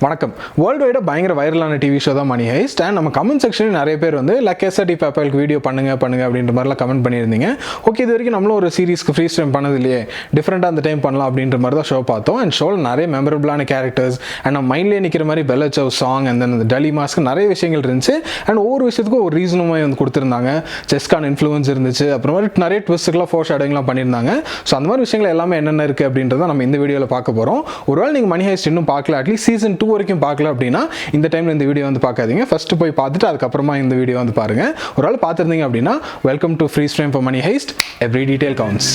வணக்கம். வேர்ல்டு வைடாக பயங்கர வைரலான TV show தான் மணி ஹைஸ்ட். அண்ட் நம்ம கமெண்ட் செக்ஷனில் நிறைய பேர் வந்து Casa De Papelக்கு வீடியோ பண்ணுங்க அப்படின்ற மாதிரிலாம் கமெண்ட் பண்ணியிருந்தீங்க. ஓகே, இது வரைக்கும் நம்மளும் ஒரு சீரிஸ்க்கு ஃப்ரீ ஸ்ட்ரீம் பண்ணது இல்லையே, டிஃப்ரெண்ட்டாக அந்த டைம் பண்ணலாம் அப்படின்ற மாதிரி தான் ஷோ பார்த்தோம். அண்ட் ஷோவில் நிறைய மெமரபிளான கேரக்டர்ஸ் அண்ட் நம்ம மைண்ட்லேயே நிற்கிற மாதிரி பெல்லா சவ் சாங் அண்ட் அந்த டலி மாஸ்க் நிறைய விஷயங்கள் இருந்துச்சு. அண்ட் ஒவ்வொரு விஷயத்துக்கும் ஒரு ரீசனுமே வந்து கொடுத்துருந்தாங்க. செஸ்கான இன்ஃப்ளூயன்ஸ் இருந்துச்சு, அப்புறம் மாதிரி நிறைய ட்விஸ்ட்டுக்கெலாம் ஃபோர் ஷேடிங்லாம் பண்ணியிருந்தாங்க. ஸோ அந்த மாதிரி விஷயங்கள் எல்லாமே என்னென்ன இருக்குது அப்படின்றத நம்ம இந்த வீடியோவில் பார்க்க போகிறோம். ஒருவேளை நீங்கள் மணி ஹைஸ்ட் இன்னும் பார்க்கல, அட்லீஸ்ட் சீசன் 2 வரைக்கும் பார்க்கல அப்படின்னா இந்த டைமில் இந்த வீடியோ வந்து பார்க்காதீங்க. ஃபர்ஸ்ட் போய் பார்த்துட்டு அதுக்கப்புறமா இந்த வீடியோ வந்து பாருங்க. ஒரு ஆள் பார்த்துருந்தீங்க அப்படின்னா welcome to free stream for money heist. Every detail counts.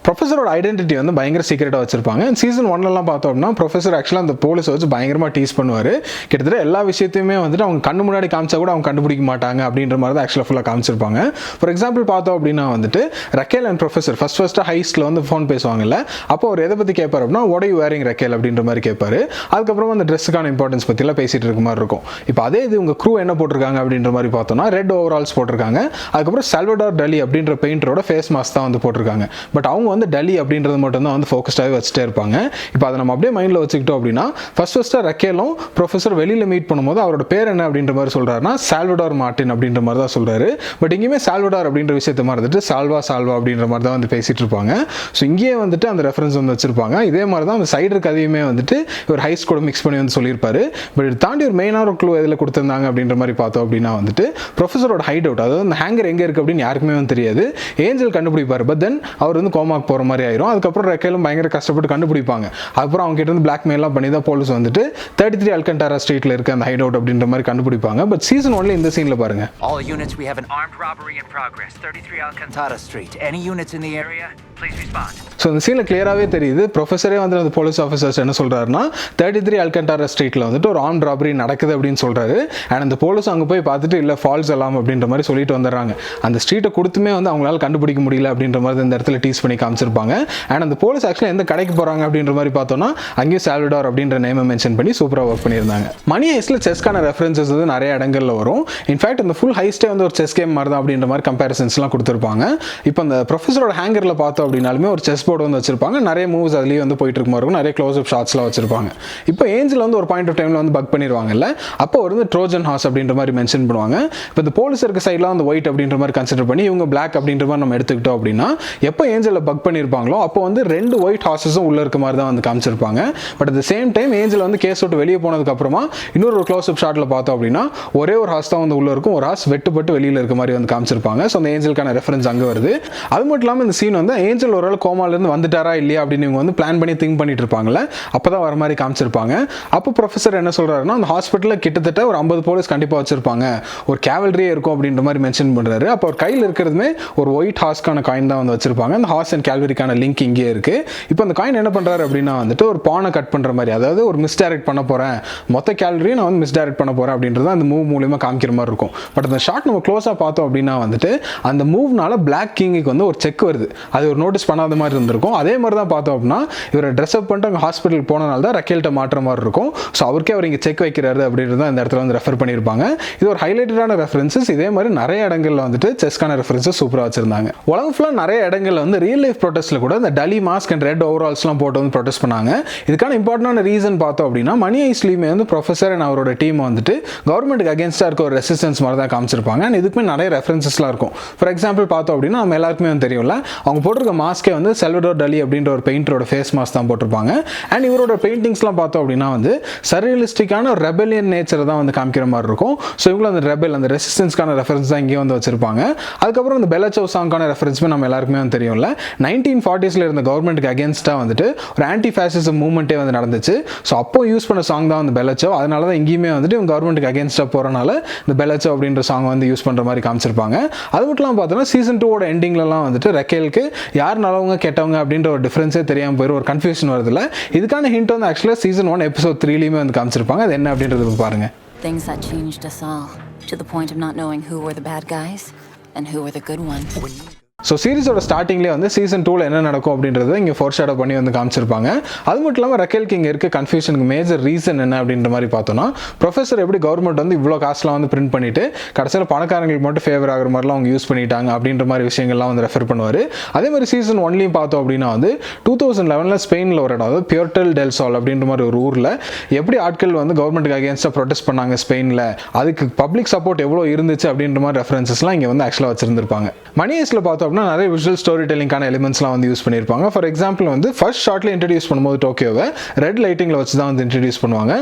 ப்ரொஃபஸரோட ஐடென்டிட்டி வந்து பயங்கர சீக்கிரட்டாக வச்சிருப்பாங்க. சீசன் 1லலாம் பார்த்தோம் அப்படின்னா ப்ரொஃபஸர் ஆக்சுவலாக அந்த போலீஸை வச்சு பயங்கரமாக டீஸ் பண்ணுவார். கிட்டத்தட்ட எல்லா விஷயத்தையுமே வந்துட்டு அவங்க கண்ணு முன்னாடி காமிச்சா கூட அவங்க கண்டுபிடிக்க மாட்டாங்க அப்படின்ற மாதிரி தான் ஆக்சுவலாக ஃபுல்லாக காமிச்சிருப்பாங்க. ஃபார் எக்ஸாம்பிள் பார்த்தோம் அப்படின்னா வந்துட்டு ரக்கேல் அண்ட் ப்ரொஃபஸர் ஃபஸ்ட்டு ஹைஸ்ட்டில் வந்து ஃபோன் பேசுவாங்கல்ல, அப்போ அவர் எதை பற்றி கேட்பார் அப்படின்னா what are you wearing Raquel அப்படின்ற மாதிரி கேட்பாரு. அதுக்கப்புறம் அந்த ட்ரெஸ்ஸுக்கான இம்பார்ட்டன்ஸ் பற்றிலாம் பேசிகிட்டு இருக்க மாதிரி இருக்கும். இப்போ அதே இது உங்கள் க்ரூ என்ன போட்டிருக்காங்க அப்படின்ற மாதிரி பார்த்தோம்னா ரெட் ஓவரால்ஸ் போட்டிருக்காங்க. அதுக்கப்புறம் சால்வடார் டலி அப்படின்ற பெயிண்டரோட ஃபேஸ் மாஸ்க் தான் வந்து போட்டிருக்காங்க. பட் அவங்க வந்து டலி அப்படின்றது மட்டும் தான் வந்து ஃபோக்கஸ்டாகவே வச்சுட்டே இருப்பாங்க. இப்போ அதை நம்ம அப்படியே மைண்டில் வச்சுக்கிட்டோம் அப்படின்னா ஃபஸ்ட்டாக ரக்கேலும் ப்ரொஃபஸர் வெளியில் மீட் பண்ணும்போது அவரோட பேர் என்ன அப்படின்ற மாதிரி சொல்கிறாருன்னா சால்வடார் மார்டின் அப்படின்ற மாதிரி தான் சொல்கிறாரு. பட் இங்கேயுமே சால்வடார் அப்படின்ற விஷயத்தை மறந்துட்டு சால்வா அப்படின்ற மாதிரி தான் வந்து பேசிகிட்டு இருப்பாங்க. ஸோ இங்கேயே வந்துட்டு அந்த ரெஃபரன்ஸ் வந்து வச்சிருப்பாங்க. இதே மாதிரி தான் அந்த சைடு கதையுமே வந்துட்டு ஒரு ஹைஸ் கூட மிக்ஸ் பண்ணி வந்து சொல்லியிருப்பாரு. பட் இது தாண்டி ஒரு மெயினான ஒரு க்ளூ எதில் கொடுத்துருந்தாங்க அப்படின்ற மாதிரி பார்த்தோம் அப்படின்னா வந்துட்டு ப்ரொஃபஸரோட ஹைட் அவுட், அதாவது அந்த ஹேங்கர் எங்கே இருக்குது அப்படின்னு யாருக்குமே வந்து தெரியாது. ஏஞ்சல் கண்டுபிடிப்பார். பட் தென் அவர் வந்து கோமாக்கு போகிற மாதிரி ஆயிரும். அதுக்கப்புறம் ரெக்கேலும் பயங்கர கஷ்டப்பட்டு கண்டுபிடிப்பாங்க. அப்புறம் அவங்க கிட்ட இருந்து பிளாக்மெயிலாம் பண்ணி தான் போலீஸ் வந்துட்டு 33 அல்கண்டாரா ஸ்ட்ரீட்ல இருக்க அந்த ஹைட் அவுட் அப்படின்ற மாதிரி கண்டுபிடிப்பாங்க. பட் சீசன் 1ல இந்த சீன்ல பாருங்க. All units, we have an armed robbery in progress. 33 Alcantara Street. Any units in the area, please respond. So இந்த சீனில் கிளியராகவே தெரியுது. ப்ரொஃபஸரே வந்து அந்த போலீஸ் ஆஃபீஸர்ஸ் என்ன சொல்கிறாருன்னா 33 அல்கண்டாரா ஸ்ட்ரீட்டில் வந்துட்டு ஒரு ஆர்ம்ட் ராபரி நடக்குது அப்படின்னு சொல்கிறாரு. அண்ட் அந்த போலீஸ் அங்கே போய் பார்த்துட்டு இல்லை ஃபால்ஸ் எல்லாம் அப்படின்ற மாதிரி சொல்லிட்டு வந்துடுறாங்க. அந்த ஸ்ட்ரீட்டை கொடுத்துமே வந்து அவங்களால கண்டுபிடிக்க முடியல அப்படின்ற மாதிரி இந்த இடத்துல டீஸ் பண்ணி காமிச்சிருப்பாங்க. அண்ட் அந்த போலீஸ் ஆக்சுவலாக எந்த கடைக்கு போகிறாங்க அப்படின்ற மாதிரி பார்த்தோன்னா அங்கேயும் சால்வடார் அப்படின்ற நேமை மென்ஷன் பண்ணி சூப்பராக ஒர்க் பண்ணியிருந்தாங்க. மணி ஹைஸ்ட்டில் செஸ்க்கான ரெஃபரன்சஸ் வந்து நிறைய இடங்களில் வரும். இன்ஃபேக்ட் அந்த ஃபுல் ஹைஸ்ட்டே வந்து ஒரு செஸ் கேம் மாதிரி தான் அப்படின்ற மாதிரி கம்பேரிசன்ஸ்லாம் கொடுத்துருப்பாங்க. இப்போ அந்த ப்ரொஃபஸரோட ஹேங்கரில் பார்த்தோம் அப்படின்னாலுமே ஒரு செஸ் போர்டு வந்து வச்சிருப்பாங்க. நிறைய மூவ்ஸ் அதுலேயே வந்து போயிட்டு இருக்க மாதிரி இருக்கும். நிறைய க்ளோஸ் அப் ஷாட்ஸ்லாம் வச்சிருப்பாங்க. இப்போ ஏஞ்சல் வந்து ஒரு பாயிண்ட் ஆஃப் டைமில் வந்து பக் பண்ணிடுவாங்கல்ல, அப்போ வந்து ட்ரோஜன் ஹார்ஸ் அப்படின்ற மாதிரி மென்ஷன் பண்ணுவாங்க. இப்போ இந்த போலீஸ் இருக்க சைட்லாம் வந்து ஒயிட் அப்படின்ற மாதிரி கன்சிடர் பண்ணி இவங்க பிளாக் அப்படின்ற மாதிரி நம்ம எடுத்துக்கிட்டோம் அப்படின்னா எப்போ ஏஞ்சலில் பக் பண்ணியிருப்பாங்களோ அப்போ வந்து 2 ஒயிட் ஹார்ஸஸும் உள்ள இருக்க மாதிரி தான் வந்து காமிச்சிருப்பாங்க. But at the same time angel வந்து கேஸ் விட்டு வெளியே போனதுக்கு அப்புறமா இன்னொரு க்ளோஸ் அப் ஷாட்டில் பார்த்தோம் அப்படின்னா ஒரே ஒரு ஹார்ஸ் தான் வந்து உள்ள இருக்கும், ஒரு ஹார்ஸ் வெட்டுப்பட்டு வெளியில் இருக்க மாதிரி வந்து காமிச்சிருப்பாங்க. ஸோ அந்த ஏஞ்சலுக்கான ரெஃபரன்ஸ் அங்கே வருது. அது மட்டும் இல்லாமல் இந்த சீன் வந்து ஏஞ்சல் ஒரு ஆள் கோமாலேருந்து வந்துட்டாரா இல்லையா அப்படின்னு இவங்க வந்து பிளான் பண்ணி திங்க் பண்ணிட்டு இருப்பாங்கல்ல, அப்போ தான் வர மாதிரி காமிச்சிருப்பாங்க. அப்போ ப்ரொஃபஸர் என்ன சொல்கிறாருன்னா அந்த ஹாஸ்பிட்டலில் கிட்டத்தட்ட ஒரு 50 போலீஸ் கண்டிப்பாக வச்சிருப்பாங்க, ஒரு கேவலரியே இருக்கும் அப்படின்ற மாதிரி மென்ஷன் பண்ணுறாரு. அப்போ ஒரு கையில் இருக்கிறதுமே ஒரு ஒயிட் ஹார்ஸ்க்கான காயின் தான் வந்து வச்சிருப்பாங்க. அந்த ஹார்ஸ் அண்ட் கேவலரிக்கான லிங்க் இங்கே இருக்கு. இப்போ அந்த காயின் என்ன பண்ணுறாரு அப்படின்னா வந்துட்டு ஒரு பானை கட் பண்ணுற மாதிரி, அதாவது ஒரு மிஸ்டைரக்ட் பண்ண போகிறேன், மொத்த கேலரியும் நான் வந்து மிஸ்டைரக்ட் பண்ண போகிறேன் அப்படின்றத அந்த மூவ் மூலியமாக காமிக்கிற மாதிரி இருக்கும். பட் அந்த ஷாட் நம்ம க்ளோஸாக பார்த்தோம் அப்படின்னா வந்துட்டு அந்த மூவ்னால பிளாக் கிங்குக்கு வந்து ஒரு செக் வருது. அது ஒரு நோட்டீஸ் பண்ணாத மாதிரி இருந்திருக்கும். அதே மாதிரி தான் பார்த்தோம் அப்படின்னா இவரை ட்ரெஸ் அப் பண்ணிட்டு அங்கே ஹாஸ்பிட்டல் போனனால தான் ரக்கேல்கிட்ட மாற்ற மாதிரி இருக்கும். ஸோ அவருக்கே அவர் இங்கே செக் வைக்கிறாரு அப்படின்றத இந்த இடத்துல வந்து ரெஃபர் பண்ணியிருப்பாங்க. இது ஒரு ஹைலைட்டடான ரெஃபரன்சஸ். இதே மாதிரி நிறைய இடங்களில் வந்துட்டு செஸ்க்கான ரெஃபரன்சஸ் சூப்பராக வச்சிருந்தாங்க. உலகம் ஃபுல்லாக நிறைய இடங்களில் வந்து ரியல் லைஃப் ப்ரொடெஸ்ட்டில் கூட இந்த டலி மாஸ்க் அண்ட் ரெட் ஓவரால்ஸ்லாம் போட்டு வந்து ப்ரொடெஸ்ட் பண்ணாங்க. இதுக்கான இம்பார்ட்டன்டான ரீசன் பார்த்தோம் அப்படின்னா மணி ஹைஸ்ட்லையுமே வந்து ப்ரொஃபஸர் அண்ட் அவரோட டீம் வந்துட்டு கவர்மெண்ட்டுக்கு அகேன்ஸ்டாக இருக்க ஒரு ரெசிஸ்டன்ஸ் மாதிரி தான் காமிச்சிருப்பாங்க. அண்ட் இதுக்குமே நிறைய ரெஃபரன்சஸ்லாம் இருக்கும். ஃபார் எக்ஸாம்பிள் பார்த்தோம் அப்படின்னா நம்ம எல்லாருக்குமே வந்து தெரியும்ல, அவங்க போட்டிருக்க மாஸ்கே வந்து சால்வடார் டலி அப்படின்ற ஒரு பெயிண்டரோட ஃபேஸ் மாஸ்க் தான் போட்டிருப்பாங்க. அண்ட் இவரோட பெயிண்டிங்ஸ்லாம் பார்த்தோம் அப்படின்னா வந்து சர்ரியலிஸ்டிக்கான ஒரு ரெபெலியன் நேச்சரை தான் வந்து காமிக்கிற மாதிரி இருக்கும். ஸோ இவங்களும் அந்த ரெபெல் அந்த ரெசிஸ்டன்ஸ்க்கான ரெஃபரன்ஸ் தான் இங்கே வந்து வச்சிருப்பாங்க. அதுக்கப்புறம் இந்த பெல்லா சவ் சாங்கான ரெஃபரன்ஸுமே நம்ம எல்லாருக்குமே வந்து தெரியும்ல, 1940s இருந்த கவர்மெண்ட்டுக்கு அகேன்ஸ்டாக வந்துட்டு ஒரு ஆன்டி ஃபேசிசம் மூவ்மெண்ட்டே வந்து நடந்துச்சு. ஸோ அப்போ யூஸ் பண்ண சாங் தான் வந்து பெல்லா சவ். அதனால தான் இங்கேயுமே வந்துட்டு இவங்க கவர்மெண்ட்டுக்கு அகேன்ஸ்டாக போகிறனால இந்த பெல்லா சவ் அப்படின்ற சாங் வந்து யூஸ் பண்ணுற மாதிரி காமிச்சிருப்பாங்க. அது மட்டும் இல்லாமல் பார்த்தோன்னா சீசன் 2 எண்டிங்லலாம் வந்துட்டு ரக்கேலுக்கு யார் நல்லவங்க கெட்டவங்க அப்படின்ற ஒரு டிஃபரன்ஸே தெரியாமல் போயிடும், ஒரு கன்ஃபியூஷன் வருதுல்ல. இதுக்கான ஹிண்ட் வந்து ஆக்சுவலாக சீசன் 1 எபிசோட் 3லையுமே வந்து காமிச்சிருப்பாங்க. அது என்ன அப்படின்றது பாருங்க. Things that changed us all to the point of not knowing who were the bad guys and who were the good ones. So சீரிஸோட ஸ்டார்டிங்லேயே வந்து சீசன் 2ல் என்ன நடக்கும் அப்படின்றத இங்கே ஃபோர்ஷேடோ பண்ணி வந்து காமிச்சிருப்பாங்க. அது மட்டும் இல்லாமல் ரக்கேலுக்கு இங்கே இருக்க கன்ஃபியூஷனுக்கு மேஜர் ரீசன் என்ன அப்படின்ற மாதிரி பார்த்தோன்னா, ப்ரொஃபஸர் எப்படி கவர்மெண்ட் வந்து இவ்வளோ காசுலாம் வந்து பிரிண்ட் பண்ணிட்டு கடைசியில் பணக்காரங்களுக்கு மட்டும் ஃபேவர் ஆகிற மாதிரிலாம் அவங்க யூஸ் பண்ணிட்டாங்க அப்படின்ற மாதிரி விஷயங்கள்லாம் வந்து ரெஃபர் பண்ணுவார். அதே மாதிரி சீசன் 1லையும் பார்த்தோம் அப்படின்னா வந்து 2011 ஸ்பெயினில் ஒரு இடம், அதாவது பியூர்டல் டெல் சால் அப்படின்ற மாதிரி ஒரு ஊரில் எப்படி ஆட்கள் வந்து கவர்மெண்ட்டுக்கு அகேன்ஸ்டாக ப்ரொடெஸ்ட் பண்ணாங்க ஸ்பெயினில், அதுக்கு பப்ளிக் சப்போர்ட் எவ்வளோ இருந்துச்சு அப்படின்ற மாதிரி ரெஃபரன்சஸ்லாம் இங்கே வந்து ஆக்சுவலாக வச்சிருந்திருப்பாங்க. மணி ஹைஸ்ட்ல பார்த்தோம் அப்படின்னா நிறைய விஷுவல் ஸ்டோரி டெல்லிங்கான எலிமெண்ட்ஸ்லாம் வந்து யூஸ் பண்ணியிருப்பாங்க. ஃபார் எக்ஸாம்பிள் வந்து ஃபர்ஸ்ட் ஷார்ட்ல இன்ட்ரடியூஸ் பண்ணும்போது டோக்கியோவை ரெட் லைட்டிங்கில் வச்சு தான் வந்து இன்ட்ரடியூஸ் பண்ணுவாங்க.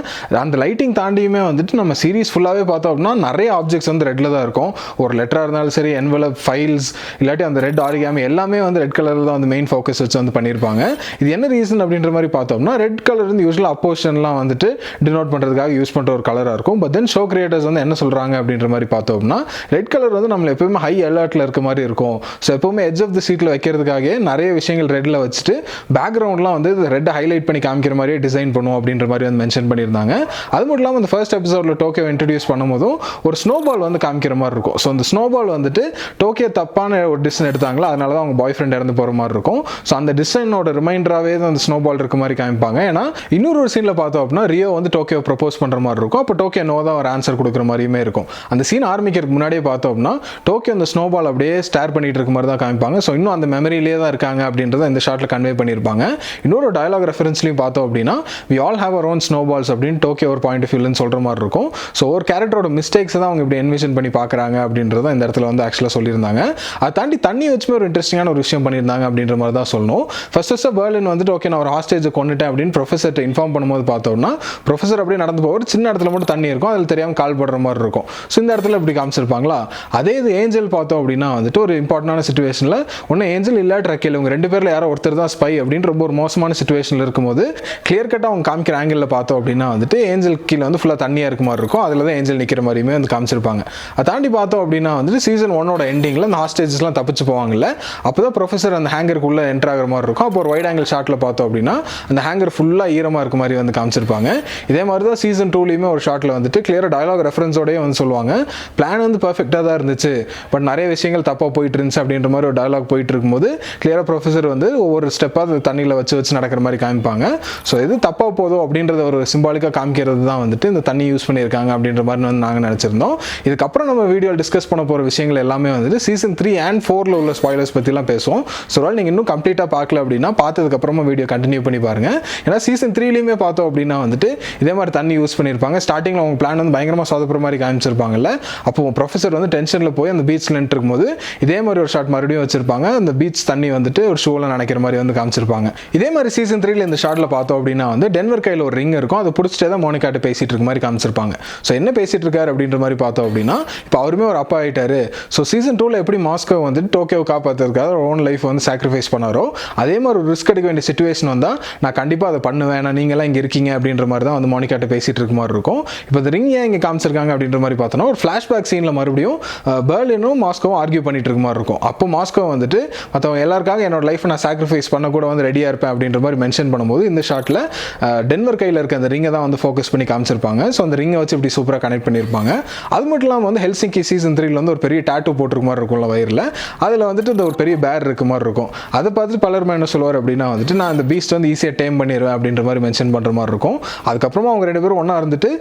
அந்த லைட்டிங் தாண்டியுமே வந்துட்டு நம்ம சீரிஸ் ஃபுல்லாகவே பார்த்தோம் அப்படின்னா நிறைய ஆப்ஜெக்ட்ஸ் வந்து ரெட்டில் தான் இருக்கும். ஒரு லெட்டராக இருந்தாலும் சரி, என்வலப், ஃபைல்ஸ், இல்லாட்டி அந்த ரெட் ஆரிகாமி எல்லாமே வந்து ரெட் கலரில் தான் வந்து மெயின் ஃபோக்கஸ் வச்சு வந்து பண்ணியிருப்பாங்க. இது என்ன ரீசன் அப்படின்ற மாதிரி பார்த்தோம்னா, ரெட் கலர் வந்து யூஸ்வலாக அப்போசிஷன்லாம் வந்துட்டு டினோட் பண்ணுறதுக்காக யூஸ் பண்ணுற ஒரு கலராக இருக்கும். பட் தென் ஷோ கிரியேட்டர்ஸ் வந்து என்ன சொல்கிறாங்க அப்படின்ற மாதிரி பார்த்தோம்னா, ரெட் கலர் வந்து நம்மள எப்பவுமே ஹை அலர்ட்டில் இருக்க மாதிரி இருக்கும். ஸோ எப்பவுமே எட்ஜ் ஆஃப் தி சீட்டில் வைக்கிறதுக்காக நிறைய விஷயங்கள் ரெட்டில் வச்சுட்டு பேக்ரவுண்ட்லாம் வந்து ரெட்டை ஹைலைட் பண்ணி காமிக்கிற மாதிரியே டிசைன் பண்ணுவோம் அப்படின்ற மாதிரி வந்து மென்ஷன் பண்ணியிருந்தாங்க. அது மட்டும் இல்லாமல் அந்த ஃபர்ஸ்ட் எபிசோடில் டோக்கியோ இன்ட்ரடியூஸ் பண்ணும்போதும் ஒரு ஸ்னோபால் வந்து காமிக்கிற மாதிரி இருக்கும். ஸோ அந்த ஸ்னோபால் வந்துட்டு டோக்கியோ தப்பான ஒரு டிசிஷன் எடுத்தாங்களா, அதனால தான் அவங்க பாய் ஃப்ரெண்ட் இறந்து போகிற மாதிரி இருக்கும். ஸோ அந்த டிசைனோட ரிமைண்டராகவே தான் அந்த ஸ்னோபால் இருக்க மாதிரி காமிப்பாங்க. ஏன்னா இன்னொரு சீனில் பார்த்தோம் அப்படின்னா ரியோ வந்து டோக்கியோ ப்ரப்போஸ் பண்ணுற மாதிரி இருக்கும். அப்போ டோக்கியோ நோ தான் ஒரு ஆன்சர் கொடுக்குற மாதிரியுமே இருக்கும். அந்த சீன் ஆரம்பிக்கிறதுக்கு முன்னாடியே பார்த்தோம் அப்படின்னா டோக்கியோ அந்த ஸ்னோபால் அப்படியே ஸ்டார் பண்ணிட்டு இருக்க மாதிரி தான் காமிப்பாங்க. ஸோ இன்னும் அந்த மெமரியிலே தான் இருக்காங்க அப்படின்றத இந்த ஷார்ட்டில் கன்வே பண்ணியிருப்பாங்க. இன்னொரு டயலாக் ரெஃபரன்ஸ்லையும் பார்த்தோம் அப்படின்னா, we all have our own snowballs அப்படின்னு டோக்கியோ ஒரு பாயிண்ட் ஆஃப் வியூன்னு சொல்கிற மாதிரி இருக்கும். ஸோ ஒரு கேரக்டரோட மிஸ்டேக்ஸ் தான் அவங்க இப்படி என்விஷன் பண்ணி பார்க்குறாங்க அப்படின்றத இந்த இடத்துல வந்து ஆக்சுவலாக சொல்லியிருந்தாங்க. அதை தாண்டி தண்ணி வச்சுமே ஒரு இன்ட்ரெஸ்டிங்கான ஒரு விஷயம் பண்ணியிருந்தாங்க அப்படின்ற மாதிரி தான் சொல்லணும். ஃபர்ஸ்ட் பெர்லின் வந்துட்டு ஓகே நான் ஒரு ஹாஸ்டேஜை கொண்டுட்டேன் அப்படின்னு ப்ரொஃபஸர்கிட்ட இன்ஃபார்ம் பண்ணும்போது பார்த்தோம்னா, ப்ரொஃபஸர் அப்படியே நடந்து போவார், சின்ன இடத்துல மட்டும் தண்ணி இருக்கும், அதில் தெரியாமல் கால் படுற மாதிரி இருக்கும். ஸோ இந்த இடத்துல இப்படி காமிச்சிருப்பாங்களா. அதே இது ஏஞ்சல் பார்த்தோம் அப்படின்னா வந்துட்டு ஒரு இம்பார்ட்டன்டான சிச்சுவேஷனில் ஒன்று ஏஞ்சல் இல்லாட்டி ரக்கேல், இவங்க ரெண்டு பேரில் யாரோ ஒருத்தர் தான் ஸ்பை அப்படின்னு ரொம்ப ஒரு மோசமான சிச்சுவேஷனில் இருக்கும்போது கிளியர் கட்டாக அவங்க காமிக்கிற ஆங்கிளில் பார்த்தோம் அப்படின்னா வந்துட்டு ஏஞ்சல் கீழே வந்து ஃபுல்லாக தண்ணியாக இருக்க மாதிரி இருக்கும். அதில் தான் ஏஞ்சல் நிற்கிற மாதிரியுமே வந்து காமிச்சிருப்பாங்க. அதை தாண்டி பார்த்தோம் அப்படின்னா வந்துட்டு சீசன் 1ஓட எண்டிங்கில் அந்த ஹாஸ்டேஜஸ்லாம் தப்பிச்சு போவாங்கல்ல, அப்போ தான் ப்ரொஃபஸர் அந்த ஹேங்கருக்குள்ளே என்டர் ஆகிற மாதிரி இருக்கும். அப்போ ஒரு வைட் ஆங்கிள் ஷாட்டில் பார்த்தோம் அப்படின்னா அந்த ஹேங்கர் ஃபுல்லாக ஈரமாக இருக்க மாதிரி வந்து காமிச்சிருப்பாங்க. இதே மாதிரி தான் சீசன் 2லையுமே ஒரு ஷாட்டில் வந்துட்டு கிளியராக டயலாக் ரெஃபரன்ஸோடய வந்து சொல்லுவாங்க, பிளான் வந்து பர்ஃபெக்டாக தான் இருந்துச்சு, பட் நிறைய விஷயங்கள் தப்பாக போயிட்டு இருந்துச்சு அப்படின்ற மாதிரி ஒரு டயலாக் போயிட்டு இருக்கும்போது கிளியராக ப்ரொஃபஸர் வந்து ஒவ்வொரு ஸ்டெப்பாக தண்ணியில் வச்சு நடக்கிற மாதிரி காமிப்பாங்க. ஸோ எது தப்பாக போதும் அப்படின்றத ஒரு சிம்பாலிக்காக காமிக்கிறது தான் வந்துட்டு இந்த தண்ணி யூஸ் பண்ணியிருக்காங்க அப்படின்ற மாதிரி வந்து நாங்கள் நினச்சிருந்தோம். இதுக்கப்புறம் நம்ம வீடியோ டிஸ்கஸ் பண்ண போகிற விஷயங்கள் எல்லாமே வந்துட்டு சீசன் 3 and 4ல் உள்ள ஸ்பாய்லர்ஸ் பற்றிலாம் பேசுவோம். ஸோ நீங்கள் இன்னும் கம்ப்ளீட்டாக பார்க்கல அப்படின்னா பார்த்ததுக்கப்புறமா வீடியோ கண்டினியூ பண்ணி பாருங்கள். ஏன்னா சீசன் 3லையுமே பார்த்தோம் அப்படின்னா வந்துட்டு இதே மாதிரி தண்ணி யூஸ் பண்ணியிருப்பாங்க. ஸ்டார்டிங்கில் அவங்க பிளான் வந்து பயங்கரமாக சொதப்புற மாதிரி காமிச்சிருப்பாங்கல்ல, அப்போ ப்ரொஃபஸர் வந்து டென்ஷனில் போய் அந்த பீச்சில் நின்று இருக்கும்போது இதே மாதிரி ஒரு ஷாட் மறுபடியும் வச்சிருப்பாங்க. அந்த பீச் தண்ணி வந்துட்டு ஒரு ஷோவில் நினைக்கிற மாதிரி வந்து காமிச்சிருப்பாங்க. இதே மாதிரி சீசன் 3ல் இந்த ஷாட்டில் பார்த்தோம் அப்படின்னா வந்து டென்வர் கையில் ஒரு ரிங் இருக்கும், அதை பிடிச்சிட்டே தான் மோனிகாட்ட பேசிட்டு இருக்க மாதிரி காமிச்சிருப்பாங்க. ஸோ என்ன பேசிட்டு இருக்காரு அப்படின்ற மாதிரி பார்த்தோம் அப்படின்னா, இப்போ அவருமே ஒரு அப்பா ஆகிட்டாரு. ஸோ சீசன் 2ல் எப்படி மாஸ்கோ வந்துட்டு டோக்கியோ காப்பாற்றுறதுக்காக ஓன் லைஃப் வந்து சாக்ரிஃபைஸ் பண்ணாரோ, அதே மாதிரி ஒரு ரிஸ்க் எடுக்க வேண்டிய சிச்சுவேஷன் வந்தால் நான் கண்டிப்பாக அதை பண்ணுவேன், நான் நீங்களாம் இங்கே இருக்கீங்க அப்படின்ற மாதிரி தான் வந்து மோனிகாட்ட பேசிட்டு இருக்க மாதிரி இருக்கும். இப்போ இந்த ரிங் ஏன் இங்கே காமிச்சிருக்காங்க அப்படின்ற மாதிரி பார்த்தோன்னா, ஒரு ஃப்ளாஷ்பேக் சீனில் மறுபடியும் பெர்லினும் மாஸ்கோவும் ஆர்கியூ பண்ணிட்டு இருக்க மாதிரி இருக்கும். அப்போ மாஸ்கோ வந்துட்டு மற்றவங்க எல்லாருக்காக என்னோட லைஃப்பை நான் சாக்ரிஃபைஸ் பண்ண கூட வந்து ரெடியாக இருப்பேன் அப்படின்ற மாதிரி மென்ஷன் பண்ணும்போது இந்த ஷாட்டில் டென்வர் கையில் இருக்க அந்த ரிங்கை தான் வந்து ஃபோக்கஸ் பண்ணி காமிச்சிருப்பாங்க. ஸோ அந்த ரிங்கை வச்சு இப்படி சூப்பராக கனெக்ட் பண்ணியிருப்பாங்க. அது மட்டும் இல்லாமல் வந்து ஹெல்சிங்கி சீசன் 3ல் வந்து ஒரு பெரிய டாட்டூ போட்டிருக்க மாதிரி இருக்கும்ல வயிறில், அதில் வந்துட்டு இந்த ஒரு பெரிய பேர் இருக்க மாதிரி இருக்கும். அதை பார்த்துட்டு பலருமே என்ன சொல்லுவார் அப்படின்னா வந்துட்டு நான் அந்த பீஸ்ட் வந்து ஈஸியாக டேம் பண்ணிடுவேன் அப்படின்ற மாதிரி மென்ஷன் பண்ணுற மாதிரி இருக்கும். அதுக்கப்புறமா அவங்க ரெண்டு பேரும் ஒன்றா இருந்துட்டு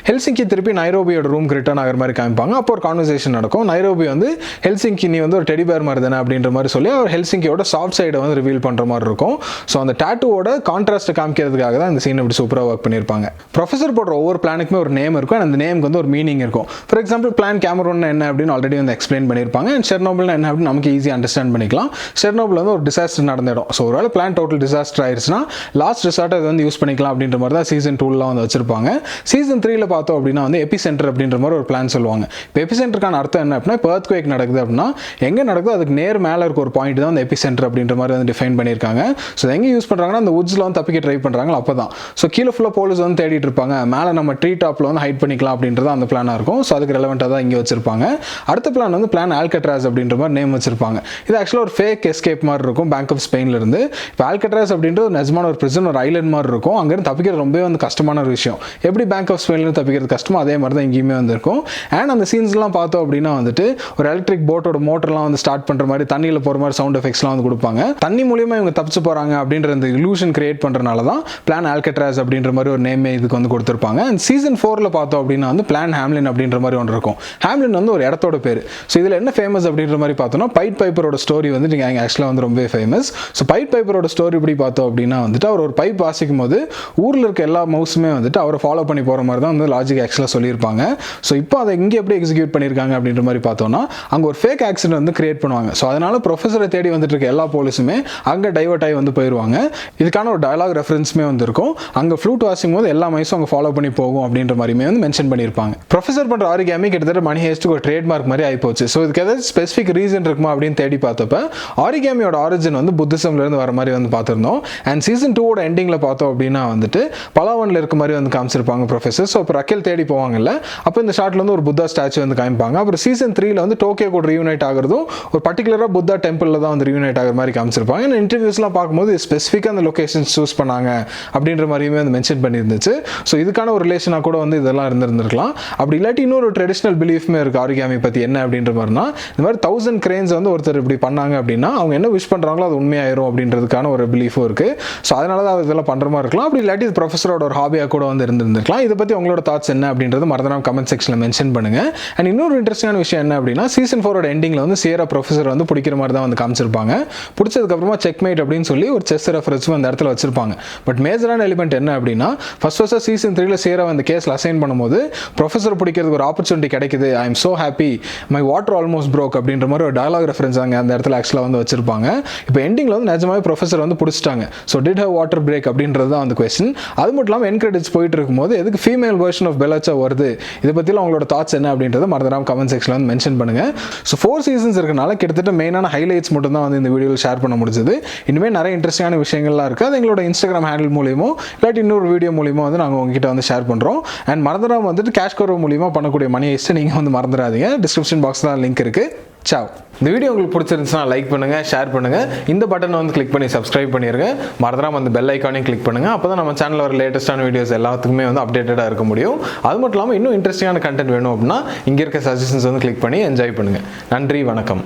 ஹெல்சிங்கி திருப்பி நைரோபியோட ரூம்க்கு ரிட்டர்ன் ஆகிற மாதிரி காமிப்பாங்க. அப்போ ஒரு கான்வர்சேஷன் நடக்கும். நைரோபி வந்து ஹெல்சிங்கி நீ வந்து ஒரு டெடி பேர் மாதிரி தானே அப்படின்ற மாதிரி சொல்லி அவர் ஹெல்சிங்கியோட சாஃப்ட் சைடை வந்து ரிவீல் பண்ணுற மாதிரி இருக்கும். ஸோ அந்த டாட்டூவோட கான்ட்ராஸ்ட்டை காமிக்கிறதுக்காக தான் இந்த சீன் இப்படி சூப்பராக ஒர்க் பண்ணியிருப்பாங்க. ப்ரொஃபஸர் போடுற ஒவ்வொரு பிளானுக்குமே ஒரு நேம் இருக்கும், அந்த நேமுக்கு வந்து ஒரு மீனிங் இருக்கும். ஃபார் எக்ஸாம்பிள் பிளான் கேமரூன் என்ன அப்படின்னு ஆல்ரெடி வந்து எக்ஸ்பிளைன் பண்ணியிருப்பாங்க. அண்ட் செர்னோபிள் என்ன அப்படின்னு நமக்கு ஈஸியாக அண்டர்ஸ்டாண்ட் பண்ணிக்கலாம். செர்னோபிள் வந்து ஒரு டிசாஸ்டர் நடந்த இடம். ஸோ ஒருவேளை பிளான் டோட்டல் டிசாஸ்டர் ஆயிடுச்சுன்னா லாஸ்ட் ரிசார்ட்டை அது வந்து யூஸ் பண்ணிக்கலாம் அப்படின்ற மாதிரி தான் சீசன் 2லாம் வந்து வச்சிருப்பாங்க. சீசன் 3ல பார்த்தோம் அப்படின்னா வந்து எபி சென்டர் அப்படின்ற மாதிரி ஒரு பிளான் சொல்லுவாங்க. இப்போ எபி சென்டருக்கான அர்த்தம் என்ன அப்படின்னா, இப்போ எர்த்குவேக் நடக்குது அப்படின்னா எங்கே நடக்குதோ அதுக்கு நேர் மேலே இருக்க ஒரு பாயிண்ட் தான் அந்த எபி சென்டர் அப்படின்ற மாதிரி வந்து டிஃபைன் பண்ணியிருக்காங்க. ஸோ எங்கே யூஸ் பண்ணுறாங்கன்னா அந்த வுட்ஸில் வந்து தப்பிக்க ட்ரை பண்ணுறாங்க அப்போ தான். ஸோ கீழே ஃபுல்லாக போலீஸ் வந்து தேடிட்டு இருப்பாங்க, மேலே நம்ம ட்ரீ டாப்பில் வந்து ஹைட் பண்ணிக்கலாம் அப்படின்றது அந்த பிளானாக இருக்கும். ஸோ அதுக்கு ரெலவெண்ட்டாக தான் இங்கே வச்சிருப்பாங்க. அடுத்த பிளான் வந்து பிளான் ஆல்கட்ராஸ் அப்படின்ற மாதிரி நேம் வச்சிருப்பாங்க. இது ஆக்சுவலாக ஒரு ஃபேக் எஸ்கேப் மாதிரி இருக்கும் பேங்க் ஆஃப் ஸ்பெயின்ல இருந்து. இப்போ ஆல்கட்ராஸ் அப்படின்றது ஒரு நிஜமான ஒரு பிரிசன், ஒரு ஐலண்ட் மாதிரி இருக்கும். அங்கேருந்து தப்பிக்கிறது ரொம்பவே வந்து கஷ்டமான ஒரு விஷயம். எப்படி பேங்க் ஆஃப் ஸ்பெயின்லேருந்து தப்பிக்கிறது கஷ்டமோ அதே மாதிரி தான் இங்கேயுமே வந்திருக்கும். அண்ட் அந்த சீன்ஸ்லாம் பார்த்தோம் அப்படின்னா வந்துட்டு ஒரு எலக்ட்ரிக் போட்டோட மோட்டர்லாம் வந்து ஸ்டார்ட் பண்ணுற மாதிரி தண்ணியில் போகிற மாதிரி சவுண்ட் எஃபெக்ட்ஸ்லாம் வந்து கொடுப்பாங்க. தண்ணி மூலியமாக இவங்க தப்பிச்சு போகிறாங்க அப்படின்ற அந்த இலூஷன் கிரியேட் பண்ணுறனால தான் பிளான் ஆல்கட்ராஸ் அப்படின்ற மாதிரி ஒரு நேமே இதுக்கு வந்து கொடுத்துருப்பாங்க. அண்ட் சீசன் 4ல் பார்த்தோம் அப்படின்னா வந்து பிளான் ஹேம்லின் அப்படின்ற மாதிரி ஒன்று இருக்கும். ஹேம்லின் வந்து ஒரு இடத்தோட பேர். ஸோ இதில் என்ன ஃபேமஸ் அப்படின்ற மாதிரி பார்த்தோம்னா பைட் பைப்பரோட ஸ்டோரி வந்து நீங்கள் ஆக்சுவலாக வந்து ரொம்ப ஃபேமஸ். ஸோ பைட் பைப்பரோட ஸ்டோரி இப்படி பார்த்தோம் அப்படின்னா வந்துட்டு அவர் ஒரு பைப் வாசிக்கும் போது ஊரில் இருக்க எல்லா மவுஸுமே வந்துட்டு அவரை ஃபாலோ பண்ணி போகிற மாதிரி தான் வந்து லாஜிக் ஆக்சுவலாக சொல்லியிருப்பாங்க. ஸோ இப்போ அதை இங்கே எப்படி எக்ஸிக்யூட் பண்ணியிருக்காங்க அப்படின்ற மாதிரி பார்த்தோம்னா அங்கே ஒரு ஃபேக் ஆக்சிடென்ட் வந்து கிரியேட் பண்ணுவாங்க. ஸோ அதனால ப்ரொஃபஸரை தேடி வந்துட்டு இருக்க எல்லா போலீஸுமே அங்கே டைவர்ட் ஆகி வந்து போயிடுவாங்க. இதுக்கான ஒரு டயலாக் ரெஃபரன்ஸுமே வந்து இருக்கும். அங்கே ஃப்ளூட் வாசிக்கும் போது எல்லா மைஸும் அங்கே ஃபாலோ பண்ணி போகும் அப்படின்ற மாதிரியுமே வந்து மென்ஷன் பண்ணியிருப்பாங்க. ப்ரொஃபஸர் பண்ணுற ஆரிகாமி கிட்டத்தட்ட மணி ஹேஸ்ட்டுக்கு ஒரு ட்ரேட்மார்க் மாதிரி ஆகிப்போச்சு. ஸோ இதுக்கு ஏதாவது ஸ்பெசிஃபிக் ரீசன் இருக்குமா அப்படின்னு தேடி பார்த்தப்ப ஆரிகாமியோட ஆரிஜின் வந்து புத்திசம்லேருந்து வர மாதிரி வந்து பார்த்துருந்தோம். அண்ட் சீசன் 2ஓட எண்டிங்கில் பார்த்தோம் அப்படின்னா வந்துட்டு பலாவனில் இருக்க மாதிரி வந்து காமிச்சிருப்பாங்க ப்ரொஃபஸர். ஸோ இப்போ ரக்கேல் தேடி போவாங்கல்ல, அப்போ இந்த ஷார்ட்ல வந்து ஒரு புத்தா ஸ்டாச்சு வந்து காமிப்பாங்க. அப்புறம் சீசன் 3ல வந்து டோக்கியோ கூட ரீயூனைட் ஆகிறதும் ஒரு பர்டிகுலராக புத்தா டெம்பிளில் தான் வந்து ரீயூனைட் ஆகிற மாதிரி காமிச்சிருப்பாங்க. இந்த இன்டர்வியூஸ்லாம் பார்க்கும்போது ஸ்பெசிஃபிக்காக அந்த லொகேஷன்ஸ் சூஸ் பண்ணாங்க அப்படின்ற மாதிரியுமே வந்து மென்ஷன் பண்ணியிருந்துச்சு. ஸோ இதுக்கான ஒரு ரிலேஷனாக கூட வந்து இதெல்லாம் இருந்திருக்கலாம். அப்படி இல்லாட்டி இன்னொரு ட்ரெடிஷ்னல் பிலீஃப்மே இருக்குது ஆரிகாமி பற்றி. என்ன அப்படின்ற மாதிரினா இந்த மாதிரி 1000 கிரேன்ஸ் வந்து ஒருத்தர் இப்படி பண்ணாங்க அப்படின்னா அவங்க என்ன விஷ் பண்ணுறாங்களோ அது உண்மையாயிரும் அப்படின்றதுக்கான ஒரு பிலீஃபும் இருக்குது. ஸோ அதனால தான் இதெல்லாம் பண்ணுற மாதிரி இருக்கலாம். அப்படி இல்லாட்டி இது ப்ரொஃபஸரோட ஒரு ஹாபியாக கூட வந்து இருந்திருக்கலாம். இதை பற்றி உங்களோட தாட்ஸ் என்ன அப்படின்றது மறந்துடாம கமெண்ட் செக்ஷனில் மென்ஷன் பண்ணுங்கள். அண்ட் இன்னொரு இன்ட்ரெஸ்டிங்கான விஷயம் என்ன அப்படின்னா சீசன் 4ஓட எண்டிங்கில் வந்து சியரா ப்ரொஃபஸர் வந்து பிடிக்கிற மாதிரி தான் வந்து காமிச்சிருப்பாங்க. பிடிச்சதுக்கப்புறமா செக்மேட் அப்படின்னு சொல்லி ஒரு செஸ் ரெஃபரன்ஸும் அந்த இடத்துல வச்சிருப்பாங்க. பட் மேஜரான எலிமெண்ட் என்ன அப்படின்னா ஃபர்ஸ்ட் சீசன் 3ல சியரா அந்த கேஸில் அசைன் பண்ணும்போது ப்ரொஃபஸர் பிடிக்கிறதுக்கு ஒரு ஆப்பர்ச்சுனிட்டி கிடைக்குது. I am so happy, my water almost broke அப்படின்ற மாதிரி ஒரு டயலாக் ரெஃபரன்ஸ் அங்கே அந்த இடத்துல ஆக்சுவலாக வந்து வச்சிருப்பாங்க. இப்போ எண்டிங்கில் வந்து நிஜமாவே ப்ரொஃபஸர் வந்து பிடிச்சிட்டாங்க. So did her water break அப்படின்றது தான் வந்து கொஸ்டின். அது மட்டும் இல்லாமல் என் கிரெடிட்ஸ் போயிட்டு இருக்கும்போது எதுக்கு female version of Bella Ciao வருது, இதை பற்றிலாம் உங்களோட தாட்ஸ் என்ன அப்படின்றத மறந்துடாம கமெண்ட் செக்ஷனில் வந்து மென்ஷன் பண்ணுங்க. ஸோ 4 சீசன்ஸ் இருக்கனால கிட்டத்தட்ட மெயினான ஹைலைட்ஸ் மட்டும் தான் வந்து இந்த வீடியோவில் ஷேர் பண்ண முடிஞ்சது. இனிமேல் நிறைய இன்ட்ரெஸ்டிங்கான விஷயங்கள்லாம் இருக்குது. அது எங்களோட இன்ஸ்டாகிராம் ஹேண்டில் மூலியமோ இல்லாட்டி இன்னொரு வீடியோ மூலியமோ வந்து நாங்கள் உங்ககிட்ட வந்து ஷேர் பண்ணுறோம். அண்ட் மறந்துடாம வந்துட்டு கேஷ் கரோ மூலியமா பண்ணக்கூடிய மணி ஹைஸ்ட்டை நீங்கள் வந்து மறந்துடாதீங்க. டிஸ்கிரிப்ஷன் பாக்ஸ் தான் லிங்க் இருக்குது. சாவ். இந்த வீடியோ உங்களுக்கு பிடிச்சிருந்துச்சுன்னா லைக் பண்ணுங்கள், ஷேர் பண்ணுங்கள். இந்த பட்டனை வந்து கிளிக் பண்ணி சப்ஸ்கிரைப் பண்ணிடுங்க. மறந்துடாம அந்த பெல் ஐக்கானையும் கிளிக் பண்ணுங்கள். அப்போ தான் நம்ம சேனலில் வர லேட்டஸ்ட்டான வீடியோஸ் எல்லாத்துக்குமே வந்து அப்டேட்டடாக இருக்க முடியும். அது மட்டும் இல்லாமல் இன்னும் இன்ட்ரெஸ்டிங்கான கண்டென்ட் வேணும் அப்படின்னா இங்கே இருக்க சஜஷன்ஸ் வந்து கிளிக் பண்ணி என்ஜாய் பண்ணுங்கள். நன்றி, வணக்கம்.